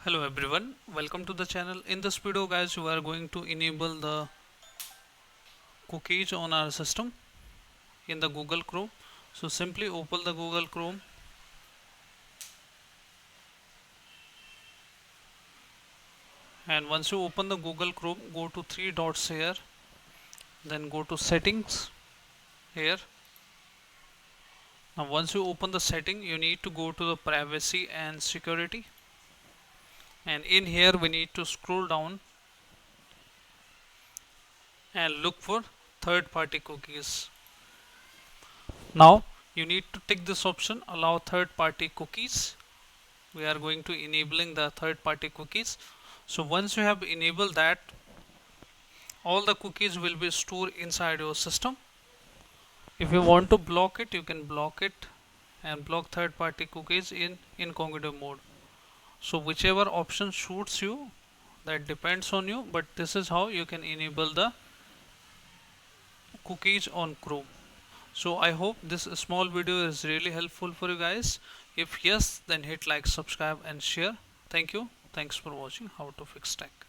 Hello everyone, welcome to the channel. In this video guys, we are going to enable the cookies on our system in the Google Chrome. So simply open the Google Chrome and once you open the Google Chrome, go to three dots here, then go to settings here. Now once you open the setting, you need to go to the privacy and security, and in here we need to scroll down and look for third party cookies. Now you need to tick this option, allow third party cookies. We are going to enabling the third party cookies. So once you have enabled that, all the cookies will be stored inside your system. If you want to block it, you can block it and block third party cookies in incognito mode. So whichever option suits you, that depends on you, but this is how you can enable the cookies on Chrome. So I hope this small video is really helpful for you guys. If yes, then hit like, subscribe and share. Thank you. Thanks for watching How to Fix Tech.